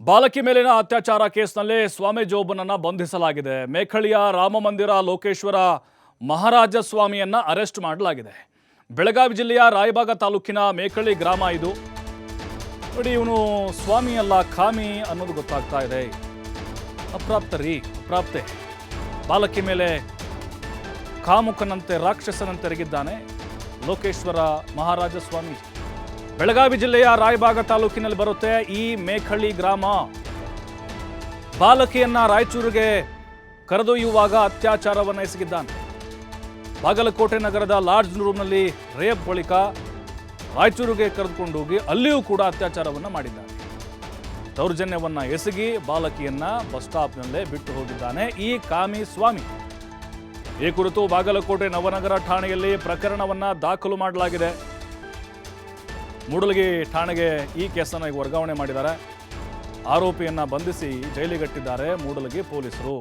ಬಾಲಕಿ ಮೇಲಿನ ಅತ್ಯಾಚಾರ ಕೇಸ್ನಲ್ಲಿ ಸ್ವಾಮೀಜಿ ಒಬ್ಬನನ್ನ ಬಂಧಿಸಲಾಗಿದೆ. ಮೇಖಳಿಯ ರಾಮಮಂದಿರ ಲೋಕೇಶ್ವರ ಮಹಾರಾಜ ಸ್ವಾಮಿಯನ್ನ ಅರೆಸ್ಟ್ ಮಾಡಲಾಗಿದೆ. ಬೆಳಗಾವಿ ಜಿಲ್ಲೆಯ ರಾಯಬಾಗ ತಾಲೂಕಿನ ಮೇಖಳಿ ಗ್ರಾಮ ಇದು. ನೋಡಿ, ಇವನು ಸ್ವಾಮಿ ಅಲ್ಲ, ಖಾಮಿ ಅನ್ನೋದು ಗೊತ್ತಾಗ್ತಾ ಇದೆ. ಅಪ್ರಾಪ್ತೆ ಬಾಲಕಿ ಮೇಲೆ ಕಾಮುಕನಂತೆ ರಾಕ್ಷಸನಂತೆ ಎರಗಿದ್ದಾನೆ ಲೋಕೇಶ್ವರ ಮಹಾರಾಜ ಸ್ವಾಮಿ. ಬೆಳಗಾವಿ ಜಿಲ್ಲೆಯ ರಾಯಬಾಗ ತಾಲೂಕಿನಲ್ಲಿ ಬರುತ್ತೆ ಈ ಮೇಖಳಿ ಗ್ರಾಮ. ಬಾಲಕಿಯನ್ನ ರಾಯಚೂರಿಗೆ ಕರೆದೊಯ್ಯುವಾಗ ಅತ್ಯಾಚಾರವನ್ನು ಎಸಗಿದ್ದಾನೆ. ಬಾಗಲಕೋಟೆ ನಗರದ ಲಾಡ್ಜ್ ರೂಮ್ನಲ್ಲಿ ರೇಪ್ ಬಳಿಕ ರಾಯಚೂರಿಗೆ ಕರೆದುಕೊಂಡು ಹೋಗಿ ಅಲ್ಲಿಯೂ ಕೂಡ ಅತ್ಯಾಚಾರವನ್ನು ಮಾಡಿದ್ದಾನೆ. ದೌರ್ಜನ್ಯವನ್ನ ಎಸಗಿ ಬಾಲಕಿಯನ್ನ ಬಸ್ ಸ್ಟಾಪ್ನಲ್ಲೇ ಬಿಟ್ಟು ಹೋಗಿದ್ದಾನೆ ಈ ಕಾಮಿ ಸ್ವಾಮಿ. ಈ ಕುರಿತು ಬಾಗಲಕೋಟೆ ನವನಗರ ಠಾಣೆಯಲ್ಲಿ ಪ್ರಕರಣವನ್ನ ದಾಖಲು ಮಾಡಲಾಗಿದೆ. ಮೂಡಲಗಿ ಠಾಣೆಗೆ ಈ ಕೇಸನ್ನು ಈಗ ವರ್ಗಾವಣೆ ಮಾಡಿದ್ದಾರೆ. ಆರೋಪಿಯನ್ನ ಬಂಧಿಸಿ ಜೈಲಿಗಟ್ಟಿದ್ದಾರೆ ಮೂಡಲಗಿ ಪೊಲೀಸರು.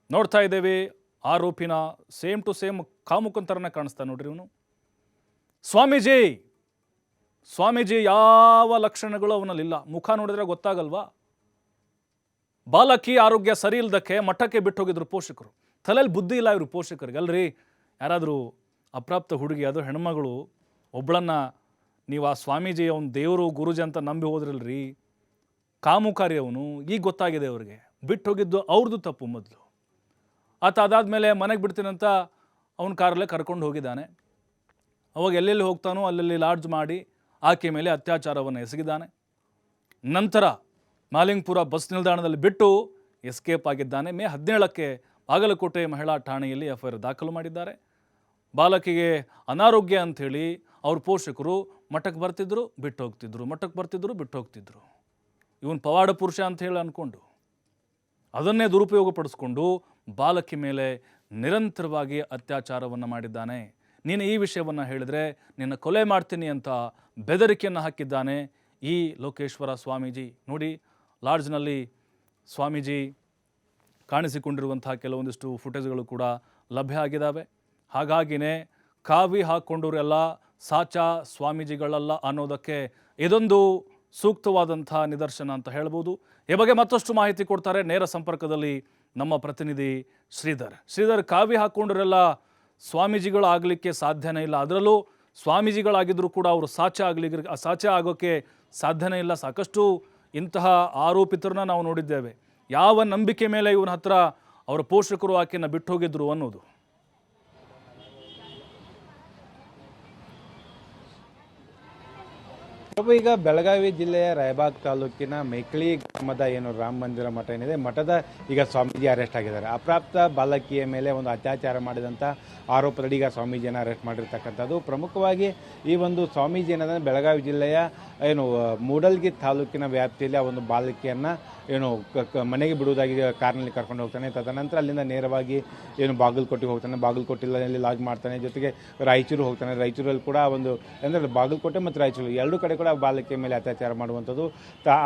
ನೋಡ್ತಾ ಇದ್ದೇವೆ ಆರೋಪಿನ ಸೇಮ್ ಟು ಸೇಮ್ ಕಾಮುಕಂತರನ್ನ ಕಾಣಿಸ್ತಾ ನೋಡ್ರಿ ಇವನು. ಸ್ವಾಮೀಜಿ ಯಾವ ಲಕ್ಷಣಗಳು ಅವನಲ್ಲಿಲ್ಲ. ಮುಖ ನೋಡಿದ್ರೆ ಗೊತ್ತಾಗಲ್ವಾ? ಬಾಲಕಿ ಆರೋಗ್ಯ ಸರಿ ಇಲ್ದಕ್ಕೆ ಮಠಕ್ಕೆ ಬಿಟ್ಟು ಹೋಗಿದ್ರು ಪೋಷಕರು. ತಲೆಯಲ್ಲಿ ಬುದ್ಧಿ ಇಲ್ಲ ಇವರು ಪೋಷಕರಿಗೆ. ಅಲ್ರಿ, ಯಾರಾದರೂ ಅಪ್ರಾಪ್ತ ಹುಡುಗಿ, ಅದು ಹೆಣ್ಮಗಳು ಒಬ್ಬಳನ್ನ ನೀವು ಆ ಸ್ವಾಮೀಜಿ ಅವನು ದೇವರು ಗುರುಜಿ ಅಂತ ನಂಬಿ ಹೋದ್ರಲ್ರಿ, ಕಾಮುಕಾರಿ ಅವನು. ಈಗ ಗೊತ್ತಾಗಿದೆ ಅವ್ರಿಗೆ. ಬಿಟ್ಟು ಹೋಗಿದ್ದು ಅವ್ರದ್ದು ತಪ್ಪು. ಮೊದಲು ಆತ ಅದಾದಮೇಲೆ ಮನೆಗೆ ಬಿಡ್ತೀನಂತ ಅವನ ಕಾರಲ್ಲೇ ಕರ್ಕೊಂಡು ಹೋಗಿದ್ದಾನೆ. ಅವಾಗ ಎಲ್ಲೆಲ್ಲಿ ಹೋಗ್ತಾನೋ ಅಲ್ಲೆಲ್ಲಿ ಲಾಡ್ಜ್ ಮಾಡಿ ಆಕೆ ಮೇಲೆ ಅತ್ಯಾಚಾರವನ್ನು ಎಸಗಿದ್ದಾನೆ. ನಂತರ ಮಾಲಿಂಗ್ಪುರ ಬಸ್ ನಿಲ್ದಾಣದಲ್ಲಿ ಬಿಟ್ಟು ಎಸ್ಕೇಪ್ ಆಗಿದ್ದಾನೆ. ಮೇ 17ಕ್ಕೆ ಬಾಗಲಕೋಟೆ ಮಹಿಳಾ ಠಾಣೆಯಲ್ಲಿ ಎಫ್ಐಆರ್ ದಾಖಲು ಮಾಡಿದ್ದಾರೆ. ಬಾಲಕಿಗೆ ಅನಾರೋಗ್ಯ ಅಂಥೇಳಿ ಅವ್ರ ಪೋಷಕರು ಮಠಕ್ಕೆ ಬರ್ತಿದ್ರು, ಬಿಟ್ಟು ಹೋಗ್ತಿದ್ರು, ಮಠಕ್ಕೆ ಬರ್ತಿದ್ರು, ಬಿಟ್ಟು ಹೋಗ್ತಿದ್ರು. ಇವನು ಪವಾಡ ಪುರುಷ ಅಂತ ಹೇಳಿ ಅಂದ್ಕೊಂಡು ಅದನ್ನೇ ದುರುಪಯೋಗಪಡಿಸ್ಕೊಂಡು ಬಾಲಕಿ ಮೇಲೆ ನಿರಂತರವಾಗಿ ಅತ್ಯಾಚಾರವನ್ನು ಮಾಡಿದ್ದಾನೆ. ನೀನು ಈ ವಿಷಯವನ್ನು ಹೇಳಿದರೆ ನಿನ್ನ ಕೊಲೆ ಮಾಡ್ತೀನಿ ಅಂತ ಬೆದರಿಕೆಯನ್ನು ಹಾಕಿದ್ದಾನೆ ಈ ಲೋಕೇಶ್ವರ ಸ್ವಾಮೀಜಿ. ನೋಡಿ, ಲಾಡ್ಜ್ನಲ್ಲಿ ಸ್ವಾಮೀಜಿ ಕಾಣಿಸಿಕೊಂಡಿರುವಂತಹ ಕೆಲವೊಂದಿಷ್ಟು ಫುಟೇಜ್ಗಳು ಕೂಡ ಲಭ್ಯ ಆಗಿದ್ದಾವೆ. ಹಾಗಾಗಿನೇ ಕಾವಿ ಹಾಕ್ಕೊಂಡವರೆಲ್ಲ ಸಾಚಾ ಸ್ವಾಮೀಜಿಗಳಲ್ಲ ಅನ್ನೋದಕ್ಕೆ ಇದೊಂದು ಸೂಕ್ತವಾದಂಥ ನಿದರ್ಶನ ಅಂತ ಹೇಳ್ಬೋದು. ಈ ಬಗ್ಗೆ ಮತ್ತಷ್ಟು ಮಾಹಿತಿ ಕೊಡ್ತಾರೆ ನೇರ ಸಂಪರ್ಕದಲ್ಲಿ ನಮ್ಮ ಪ್ರತಿನಿಧಿ ಶ್ರೀಧರ್. ಕಾವಿ ಹಾಕ್ಕೊಂಡ್ರೆಲ್ಲ ಸ್ವಾಮೀಜಿಗಳು ಆಗಲಿಕ್ಕೆ ಸಾಧ್ಯನೇ ಇಲ್ಲ. ಅದರಲ್ಲೂ ಸ್ವಾಮೀಜಿಗಳಾಗಿದ್ದರೂ ಕೂಡ ಅವರು ಸಾಚೆ ಆಗೋಕ್ಕೆ ಸಾಧ್ಯನೇ ಇಲ್ಲ. ಸಾಕಷ್ಟು ಇಂತಹ ಆರೋಪಿತರನ್ನ ನಾವು ನೋಡಿದ್ದೇವೆ. ಯಾವ ನಂಬಿಕೆ ಮೇಲೆ ಇವನ ಹತ್ರ ಅವರ ಪೋಷಕರು ಆಕೆಯನ್ನು ಬಿಟ್ಟು ಹೋಗಿದ್ರು ಅನ್ನೋದು. ಈಗ ಬೆಳಗಾವಿ ಜಿಲ್ಲೆಯ ರಾಯಬಾಗ್ ತಾಲೂಕಿನ ಮೇಖಳಿ ಗ್ರಾಮದ ಏನು ರಾಮ ಮಂದಿರ ಮಠ ಏನಿದೆ, ಮಠದ ಈಗ ಸ್ವಾಮೀಜಿ ಅರೆಸ್ಟ್ ಆಗಿದ್ದಾರೆ. ಅಪ್ರಾಪ್ತ ಬಾಲಕಿಯ ಮೇಲೆ ಒಂದು ಅತ್ಯಾಚಾರ ಮಾಡಿದಂಥ ಆರೋಪದಡಿ ಈಗ ಸ್ವಾಮೀಜಿಯನ್ನು ಅರೆಸ್ಟ್ ಮಾಡಿರ್ತಕ್ಕಂಥದ್ದು. ಪ್ರಮುಖವಾಗಿ ಈ ಒಂದು ಸ್ವಾಮೀಜಿ ಏನಂದರೆ ಬೆಳಗಾವಿ ಜಿಲ್ಲೆಯ ಏನು ಮೂಡಲ್ಗಿ ತಾಲೂಕಿನ ವ್ಯಾಪ್ತಿಯಲ್ಲಿ ಆ ಒಂದು ಬಾಲಕಿಯನ್ನು ಏನು ಮನೆಗೆ ಬಿಡುವುದಾಗಿ ಕಾರ್ನಲ್ಲಿ ಕರ್ಕೊಂಡು ಹೋಗ್ತಾನೆ. ತದನಂತರ ಅಲ್ಲಿಂದ ನೇರವಾಗಿ ಏನು ಬಾಗಲಕೋಟೆಗೆ ಹೋಗ್ತಾನೆ. ಬಾಗಲಕೋಟೆಯಲ್ಲಿ ಲಾಡ್ಜ್ ಮಾಡ್ತಾನೆ. ಜೊತೆಗೆ ರಾಯಚೂರು ಹೋಗ್ತಾನೆ. ರಾಯಚೂರಲ್ಲಿ ಕೂಡ ಒಂದು ಅಂದರೆ ಬಾಗಲಕೋಟೆ ಮತ್ತು ರಾಯಚೂರು ಎರಡೂ ಕಡೆ ಕೂಡ ಬಾಲಕಿಯ ಮೇಲೆ ಅತ್ಯಾಚಾರ ಮಾಡುವಂಥದ್ದು.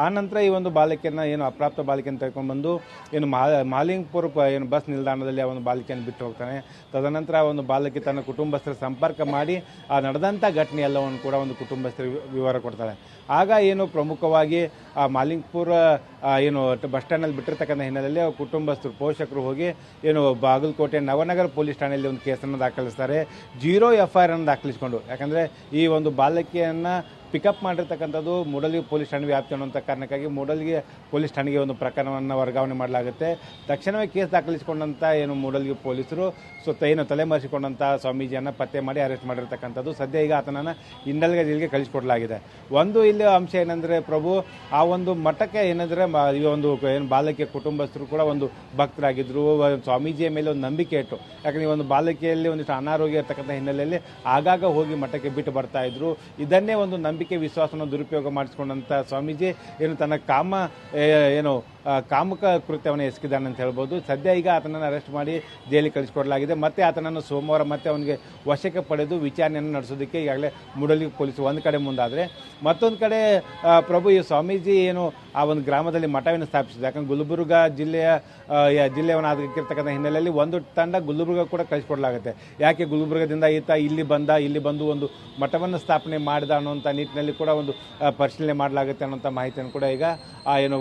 ಆ ನಂತರ ಈ ಒಂದು ಬಾಲಕಿಯನ್ನು ಏನು ಅಪ್ರಾಪ್ತ ಬಾಲಕಿಯನ್ನು ತೆಗೆದುಕೊಂಡು ಏನು ಮಾಲಿಂಗ್ಪುರ ಏನು ಬಸ್ ನಿಲ್ದಾಣದಲ್ಲಿ ಆ ಒಂದು ಬಾಲಕಿಯನ್ನು ಬಿಟ್ಟು ಹೋಗ್ತಾನೆ. ತದನಂತರ ಒಂದು ಬಾಲಕಿ ತನ್ನ ಕುಟುಂಬಸ್ಥರ ಸಂಪರ್ಕ ಮಾಡಿ ಆ ನಡೆದಂಥ ಘಟನೆ ಎಲ್ಲವನ್ನು ಕೂಡ ಒಂದು ಕುಟುಂಬಸ್ಥರ ವಿವರ ಕೊಡ್ತಾಳೆ. ಆಗ ಏನು ಪ್ರಮುಖವಾಗಿ ಆ ಮಾಲಿಂಗ್ಪುರ ಏನು ಬಸ್ ಸ್ಟ್ಯಾಂಡಲ್ಲಿ ಬಿಟ್ಟಿರ್ತಕ್ಕಂಥ ಹಿನ್ನೆಲೆಯಲ್ಲಿ ಕುಟುಂಬಸ್ಥರು ಪೋಷಕರು ಹೋಗಿ ಏನು ಬಾಗಲಕೋಟೆ ನವನಗರ ಪೊಲೀಸ್ ಠಾಣೆಯಲ್ಲಿ ಒಂದು ಕೇಸನ್ನು ದಾಖಲಿಸ್ತಾರೆ. 0 FIR ಅನ್ನು ದಾಖಲಿಸಿಕೊಂಡು. ಯಾಕಂದರೆ ಈ ಒಂದು ಬಾಲಕಿಯನ್ನು ಪಿಕಪ್ ಮಾಡಿರ್ತಕ್ಕಂಥದ್ದು ಮೂಡಲ್ಗಿ ಪೊಲೀಸ್ ಠಾಣೆ ವ್ಯಾಪ್ತಿ ಅನ್ನುವಂಥ ಕಾರಣಕ್ಕಾಗಿ ಮೂಡಲ್ಗಿ ಪೊಲೀಸ್ ಠಾಣೆಗೆ ಒಂದು ಪ್ರಕರಣವನ್ನು ವರ್ಗಾವಣೆ ಮಾಡಲಾಗುತ್ತೆ. ತಕ್ಷಣವೇ ಕೇಸ್ ದಾಖಲಿಸಿಕೊಂಡಂಥ ಏನು ಮೂಡಲ್ಗಿ ಪೊಲೀಸರು ಏನು ತಲೆಮರೆಸಿಕೊಂಡಂಥ ಸ್ವಾಮೀಜಿಯನ್ನು ಪತ್ತೆ ಮಾಡಿ ಅರೆಸ್ಟ್ ಮಾಡಿರ್ತಕ್ಕಂಥದ್ದು. ಸದ್ಯ ಈಗ ಆತನನ್ನು ಇಂಡಲ್ಗೆ ಜೈಲಿಗೆ ಕಳಿಸಿಕೊಡಲಾಗಿದೆ. ಒಂದು ಇಲ್ಲಿ ಅಂಶ ಏನಂದರೆ ಪ್ರಭು, ಆ ಒಂದು ಮಠಕ್ಕೆ ಏನಂದರೆ ಈ ಒಂದು ಏನು ಬಾಲಕಿಯ ಕುಟುಂಬಸ್ಥರು ಕೂಡ ಒಂದು ಭಕ್ತರಾಗಿದ್ದರು. ಸ್ವಾಮೀಜಿಯ ಮೇಲೆ ಒಂದು ನಂಬಿಕೆ ಇಟ್ಟು, ಯಾಕಂದರೆ ಈ ಒಂದು ಬಾಲಕಿಯಲ್ಲಿ ಒಂದಿಷ್ಟು ಅನಾರೋಗ್ಯ ಇರ್ತಕ್ಕಂಥ ಹಿನ್ನೆಲೆಯಲ್ಲಿ ಆಗಾಗ ಹೋಗಿ ಮಠಕ್ಕೆ ಬಿಟ್ಟು ಬರ್ತಾ ಇದ್ರು. ಇದನ್ನೇ ಒಂದು ನಂಬಿಕೆ ವಿಶ್ವಾಸವನ್ನು ದುರುಪಯೋಗ ಮಾಡಿಸಿಕೊಂಡಂಥ ಸ್ವಾಮೀಜಿ ಏನು ತನ್ನ ಕಾಮುಕ ಕೃತ್ಯವನ್ನು ಎಸಗಿದ್ದಾನೆ ಅಂತ ಹೇಳ್ಬೋದು. ಸದ್ಯ ಈಗ ಆತನನ್ನು ಅರೆಸ್ಟ್ ಮಾಡಿ ಜೈಲಿಗೆ ಕಳಿಸಿಕೊಡಲಾಗಿದೆ. ಮತ್ತೆ ಆತನನ್ನು ಸೋಮವಾರ ಮತ್ತೆ ಅವನಿಗೆ ವಶಕ್ಕೆ ಪಡೆದು ವಿಚಾರಣೆಯನ್ನು ನಡೆಸೋದಕ್ಕೆ ಈಗಾಗಲೇ ಮೂಡಲ್ಗಿ ಪೊಲೀಸರು ಒಂದು ಕಡೆ ಮುಂದಾದರೆ, ಮತ್ತೊಂದು ಕಡೆ ಪ್ರಭು ಈ ಸ್ವಾಮೀಜಿ ಏನು ಆ ಒಂದು ಗ್ರಾಮದಲ್ಲಿ ಮಠವನ್ನು ಸ್ಥಾಪಿಸಿದೆ. ಯಾಕಂದ್ರೆ ಗುಲ್ಬರ್ಗ ಜಿಲ್ಲೆಯವನಾಗಿರ್ತಕ್ಕಂಥ ಹಿನ್ನೆಲೆಯಲ್ಲಿ ಒಂದು ತಂಡ ಗುಲ್ಬರ್ಗ ಕೂಡ ಕಳಿಸಿಕೊಡಲಾಗುತ್ತೆ. ಯಾಕೆ ಗುಲ್ಬರ್ಗದಿಂದ ಈತ ಇಲ್ಲಿ ಬಂದು ಒಂದು ಮಠವನ್ನು ಸ್ಥಾಪನೆ ಮಾಡಿದ ಅನ್ನುವಂಥ ನಿಟ್ಟಿನಲ್ಲಿ ಕೂಡ ಒಂದು ಪರಿಶೀಲನೆ ಮಾಡಲಾಗುತ್ತೆ ಅನ್ನೋಂಥ ಮಾಹಿತಿಯನ್ನು ಕೂಡ ಈಗ ಏನು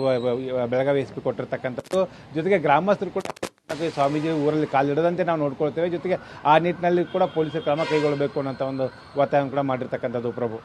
ಬೆಳಗಾವಿ ಎಸ್ ಪಿ ಕೊಟ್ಟಿರ್ತಕ್ಕಂಥದ್ದು. ಜೊತೆಗೆ ಗ್ರಾಮಸ್ಥರು ಕೂಡ ಸ್ವಾಮೀಜಿ ಊರಲ್ಲಿ ಕಾಲಿಡದಂತೆ ನಾವು ನೋಡ್ಕೊಳ್ತೇವೆ. ಜೊತೆಗೆ ಆ ನಿಟ್ಟಿನಲ್ಲಿ ಕೂಡ ಪೊಲೀಸರು ಕ್ರಮ ಕೈಗೊಳ್ಳಬೇಕು ಅನ್ನೋಂಥ ಒಂದು ಒತ್ತಾಯವನ್ನು ಕೂಡ ಮಾಡಿರ್ತಕ್ಕಂಥದ್ದು ಪ್ರಭು.